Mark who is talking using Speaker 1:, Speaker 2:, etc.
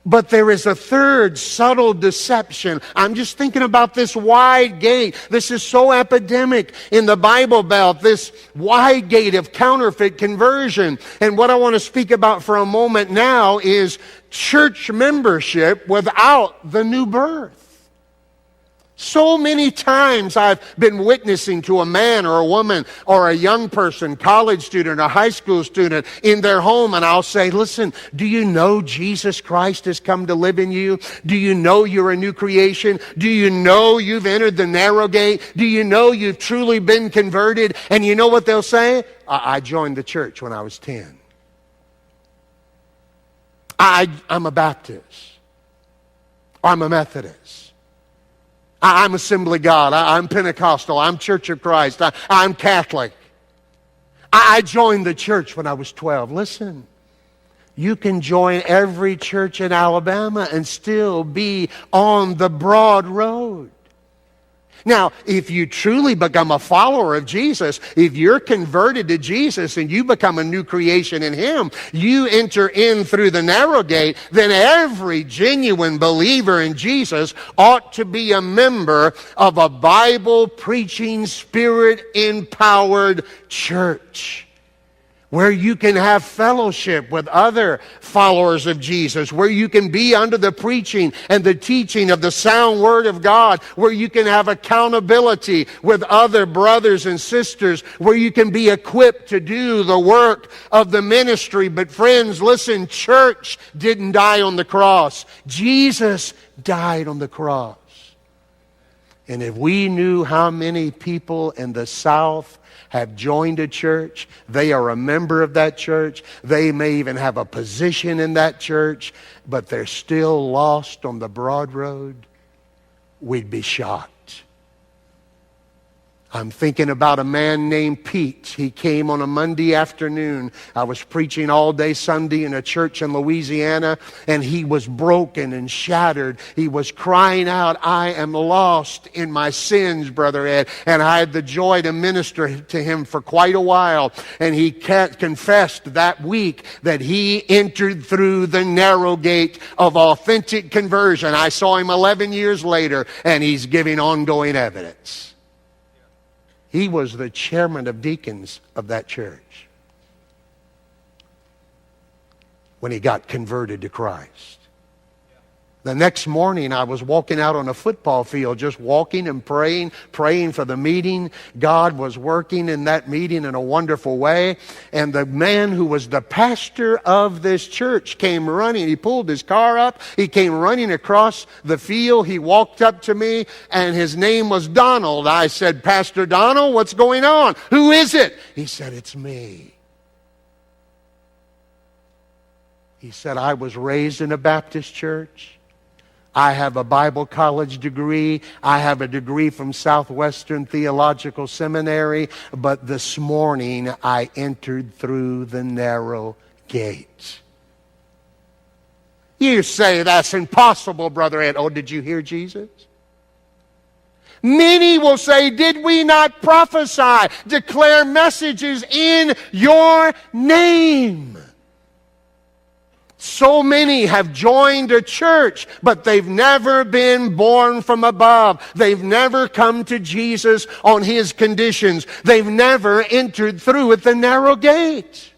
Speaker 1: But there is a third subtle deception. I'm just thinking about this wide gate. This is so epidemic in the Bible Belt, this wide gate of counterfeit conversion. And what I want to speak about for a moment now is church membership without the new birth. So many times I've been witnessing to a man or a woman or a young person, college student, a high school student in their home, and I'll say, listen, do you know Jesus Christ has come to live in you? Do you know you're a new creation? Do you know you've entered the narrow gate? Do you know you've truly been converted? And you know what they'll say? I joined the church when I was 10. I'm a Baptist. I'm a Methodist. I'm Assembly of God. I'm Pentecostal. I'm Church of Christ. I'm Catholic. I joined the church when I was 12. Listen, you can join every church in Alabama and still be on the broad road. Now, if you truly become a follower of Jesus, if you're converted to Jesus and you become a new creation in Him, you enter in through the narrow gate, then every genuine believer in Jesus ought to be a member of a Bible-preaching, Spirit-empowered church, where you can have fellowship with other followers of Jesus, where you can be under the preaching and the teaching of the sound Word of God, where you can have accountability with other brothers and sisters, where you can be equipped to do the work of the ministry. But friends, listen, church didn't die on the cross. Jesus died on the cross. And if we knew how many people in the South have joined a church, they are a member of that church, they may even have a position in that church, but they're still lost on the broad road, we'd be shocked. I'm thinking about a man named Pete. He came on a Monday afternoon. I was preaching all day Sunday in a church in Louisiana, and he was broken and shattered. He was crying out, I am lost in my sins, Brother Ed. And I had the joy to minister to him for quite a while. And he confessed that week that he entered through the narrow gate of authentic conversion. I saw him 11 years later, and he's giving ongoing evidence. He was the chairman of deacons of that church when he got converted to Christ. The next morning, I was walking out on a football field, just walking and praying for the meeting. God was working in that meeting in a wonderful way. And the man who was the pastor of this church came running. He pulled his car up. He came running across the field. He walked up to me, and his name was Donald. I said, Pastor Donald, what's going on? Who is it? He said, it's me. He said, I was raised in a Baptist church. I have a Bible college degree. I have a degree from Southwestern Theological Seminary. But this morning, I entered through the narrow gate. You say, that's impossible, Brother Ed. Oh, did you hear Jesus? Many will say, did we not prophesy, declare messages in your name? So many have joined a church, but they've never been born from above. They've never come to Jesus on His conditions. They've never entered through at the narrow gate.